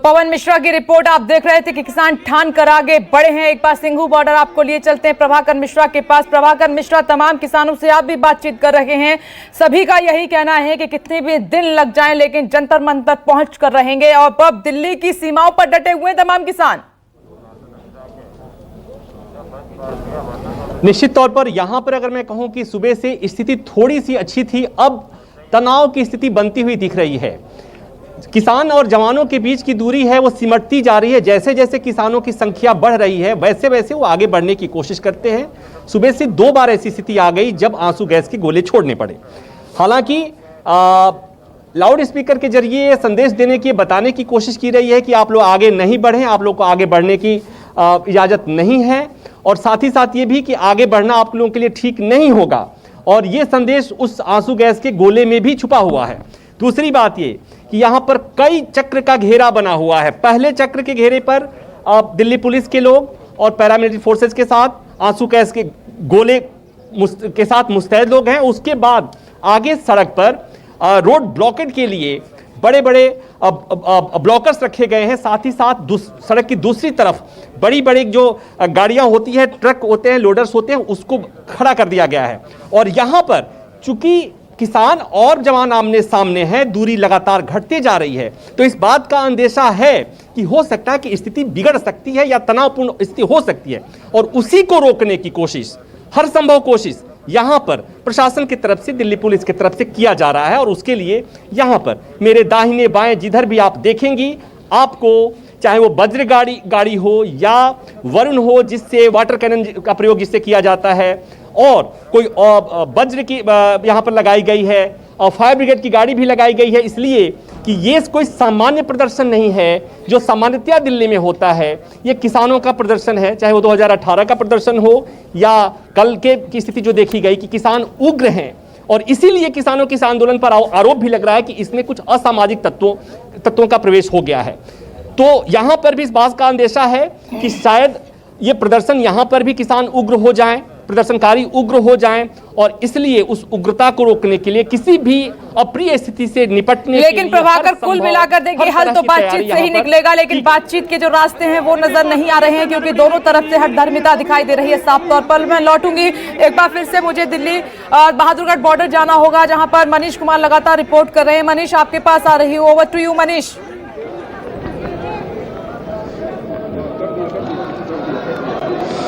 पवन मिश्रा की रिपोर्ट आप देख रहे थे कि किसान ठान कर आगे बढ़े हैं। एक बार सिंघू बॉर्डर आपको लिए चलते हैं प्रभाकर मिश्रा के पास। प्रभाकर मिश्रा, तमाम किसानों से आप भी बातचीत कर रहे हैं, सभी का यही कहना है कि कितने भी दिन लग जाएं लेकिन जंतर मंतर पहुंच कर रहेंगे और अब दिल्ली की सीमाओं पर डटे हुए तमाम किसान। निश्चित तौर पर यहां पर अगर मैं कहूं कि सुबह से स्थिति थोड़ी सी अच्छी थी, अब तनाव की स्थिति बनती हुई दिख रही है। किसान और जवानों के बीच की दूरी है वो सिमटती जा रही है। जैसे जैसे किसानों की संख्या बढ़ रही है वैसे वैसे वो आगे बढ़ने की कोशिश करते हैं। सुबह से 2 बार ऐसी स्थिति आ गई जब आंसू गैस के गोले छोड़ने पड़े। हालांकि लाउड स्पीकर के जरिए संदेश देने की, बताने की कोशिश की रही है कि आप लोग आगे नहीं बढ़ें, आप लोग को आगे बढ़ने की इजाज़त नहीं है, और साथ ही साथ ये भी कि आगे बढ़ना आप लोगों के लिए ठीक नहीं होगा। और ये संदेश उस आंसू गैस के गोले में भी छुपा हुआ है। दूसरी बात ये कि यहाँ पर कई चक्र का घेरा बना हुआ है। पहले चक्र के घेरे पर दिल्ली पुलिस के लोग और पैरामिलिट्री फोर्सेस के साथ आंसू गैस के गोले के साथ मुस्तैद लोग हैं। उसके बाद आगे सड़क पर रोड ब्लॉकेट के लिए बड़े बड़े ब्लॉकर्स रखे गए हैं। साथ ही साथ सड़क की दूसरी तरफ बड़ी बड़ी जो गाड़ियां होती हैं, ट्रक होते हैं, लोडर्स होते हैं, उसको खड़ा कर दिया गया है। और यहाँ पर चूंकि किसान और जवान आमने सामने हैं, दूरी लगातार घटती जा रही है, तो इस बात का अंदेशा है कि हो सकता है कि स्थिति बिगड़ सकती है या तनावपूर्ण स्थिति हो सकती है। और उसी को रोकने की कोशिश, हर संभव कोशिश यहां पर प्रशासन की तरफ से, दिल्ली पुलिस की तरफ से किया जा रहा है। और उसके लिए यहां पर मेरे दाहिने बाएं जिधर भी आप देखेंगी, आपको चाहे वो वज्र गाड़ी हो या वरुण हो, जिससे वाटर कैनन का प्रयोग जिससे किया जाता है, और कोई वज्र की यहाँ पर लगाई गई है, और फायर ब्रिगेड की गाड़ी भी लगाई गई है, इसलिए कि ये कोई सामान्य प्रदर्शन नहीं है जो सामान्यतया दिल्ली में होता है। ये किसानों का प्रदर्शन है, चाहे वो 2018 का प्रदर्शन हो या कल की स्थिति जो देखी गई कि किसान उग्र हैं। और इसीलिए किसानों के इस आंदोलन पर आरोप भी लग रहा है कि इसमें कुछ असामाजिक तत्वों का प्रवेश हो गया है। तो यहाँ पर भी इस बात का अंदेशा है कि शायद ये प्रदर्शन यहाँ पर भी किसान उग्र हो जाएं, प्रदर्शनकारी उग्र हो जाएं, और इसलिए उस उग्रता को रोकने के लिए, किसी भी अप्रिय स्थिति से निपटने के लिए, लेकिन प्रभाकर कुल मिलाकर देखिए हल तो बातचीत से ही निकलेगा, लेकिन बातचीत के जो रास्ते हैं वो नजर नहीं आ रहे हैं क्योंकि दोनों तरफ से हठधर्मिता दिखाई दे रही है साफ तौर पर। मैं लौटूंगी एक बार फिर से, मुझे दिल्ली बहादुरगढ़ बॉर्डर जाना होगा जहां पर मनीष कुमार लगातार रिपोर्ट कर रहे हैं। मनीष, आपके पास आ रही हूँ, ओवर टू यू मनीष।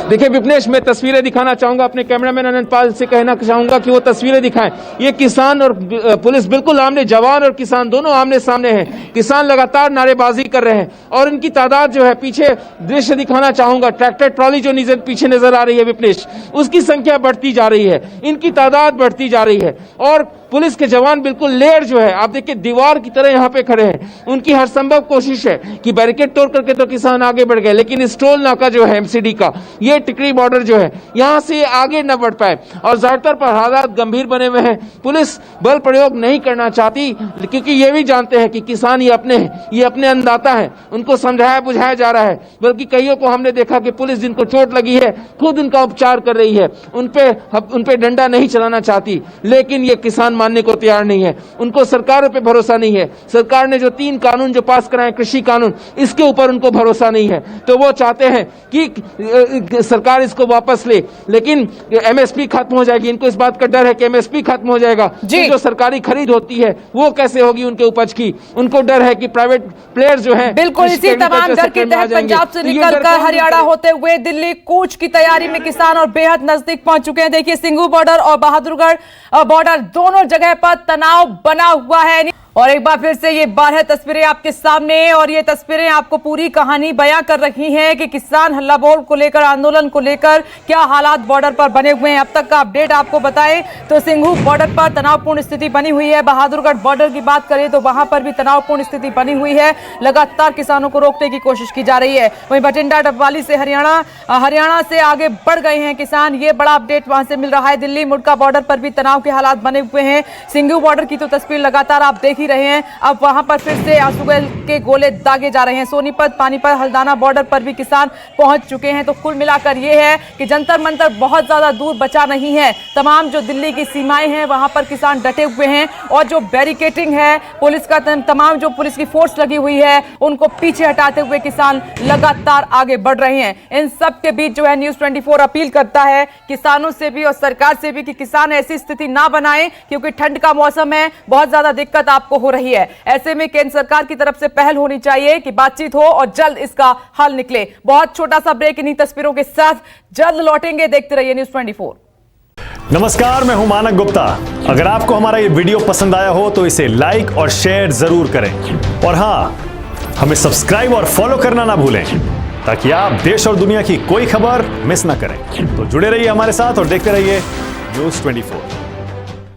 देखिए विपनेश, मैं तस्वीरें दिखाना चाहूंगा, अपने कैमरामैन अनंत पाल से कहना चाहूंगा कि वो तस्वीरें दिखाएं। ये किसान और पुलिस बिल्कुल आमने, जवान और किसान दोनों आमने सामने हैं। किसान लगातार नारेबाजी कर रहे हैं और इनकी तादाद जो है, पीछे दृश्य दिखाना चाहूंगा, ट्रैक्टर ट्रॉली जो पीछे नजर आ रही है विपनेश, उसकी संख्या बढ़ती जा रही है, इनकी तादाद बढ़ती जा रही है। और पुलिस के जवान बिल्कुल लेयर जो है, आप देखिए दीवार की तरह यहाँ पे खड़े हैं। उनकी हर संभव कोशिश है कि बैरिकेड तोड़ करके तो किसान आगे बढ़ गए, लेकिन इस टोल नाका जो है एमसीडी का, ये टिकरी बॉर्डर जो है, यहाँ से आगे न बढ़ पाए। और ज्यादातर पर हालात गंभीर बने हुए हैं। पुलिस बल प्रयोग नहीं करना चाहती क्योंकि ये भी जानते हैं कि किसान ये अपने अन्नदाता है, उनको समझाया बुझाया जा रहा है। बल्कि कईयों को हमने देखा कि पुलिस जिनको चोट लगी है खुद उनका उपचार कर रही है, उनपे डंडा नहीं चलाना चाहती। लेकिन ये किसान मानने को तैयार नहीं है, उनको सरकारों पे भरोसा नहीं है। सरकार ने जो 3 कानून जो पास कराए, कृषि कानून, इसके ऊपर उनको भरोसा नहीं है। तो वो चाहते हैं कि सरकार इसको वापस ले, लेकिन एमएसपी खत्म हो जाएगी। इनको इस बात का डर है कि एमएसपी खत्म हो जाएगा तो जो सरकारी खरीद होती है वो कैसे होगी उनके उपज की। उनको डर है कि प्राइवेट प्लेयर जो है, बिल्कुल इसी तमाम डर के तहत पंजाब से निकलकर हरियाणा होते हुए दिल्ली कूच की तैयारी में किसान और बेहद नजदीक पहुंच चुके हैं। देखिए सिंघू बॉर्डर और बहादुरगढ़ बॉर्डर दोनों जगह पर तनाव बना हुआ है। और एक बार फिर से ये 12 तस्वीरें आपके सामने, और ये तस्वीरें आपको पूरी कहानी बयां कर रही हैं कि किसान हल्ला बोल को लेकर, आंदोलन को लेकर क्या हालात बॉर्डर पर बने हुए हैं। अब तक का अपडेट आपको बताएं तो सिंघू बॉर्डर पर तनावपूर्ण स्थिति बनी हुई है। बहादुरगढ़ बॉर्डर की बात करें तो वहां पर भी तनावपूर्ण स्थिति बनी हुई है। लगातार किसानों को रोकने की कोशिश की जा रही है। वहीं बठिंडा डबवाली से हरियाणा से आगे बढ़ गए हैं किसान, ये बड़ा अपडेट वहां से मिल रहा है। दिल्ली मुड़का बॉर्डर पर भी तनाव के हालात बने हुए हैं। सिंघू बॉर्डर की तो तस्वीर लगातार आप देख ही रहे हैं। अब वहां पर फिर से आंसू के गोले दागे जा रहे हैं। सोनीपत, पानीपत, हल्द्वानी बॉर्डर पर भी किसान पहुंच चुके हैं। तो कुल मिलाकर ये है कि जंतर मंतर बहुत ज्यादा दूर बचा नहीं है। तमाम जो दिल्ली की सीमाएं हैं वहां पर किसान डटे हुए हैं और जो बैरिकेटिंग है, पुलिस का तमाम जो पुलिस की फोर्स लगी हुई है उनको पीछे हटाते हुए किसान लगातार आगे बढ़ रहे हैं। इन सब के बीच जो है न्यूज़ 24 अपील करता है किसानों से भी और सरकार से भी कि किसान ऐसी स्थिति ना बनाएं, क्योंकि ठंड का मौसम है, बहुत ज्यादा दिक्कत आपको हो रही है। ऐसे में केंद्र सरकार की तरफ से पहल होनी चाहिए कि बातचीत हो और जल्द इसका हल निकले। बहुत छोटा सा ब्रेक, इन्हीं तस्वीरों के साथ जल्द लौटेंगे। देखते रहिए न्यूज़ 24। नमस्कार, मैं हूं मानक गुप्ता। अगर आपको हमारा ये वीडियो पसंद आया हो तो इसे लाइक और शेयर जरूर करें और हां, हमें सब्सक्राइब और फॉलो करना ना भूलें ताकि आप देश और दुनिया की कोई खबर मिस ना करें। तो जुड़े रहिए हमारे साथ और देखते रहिए न्यूज़ 24।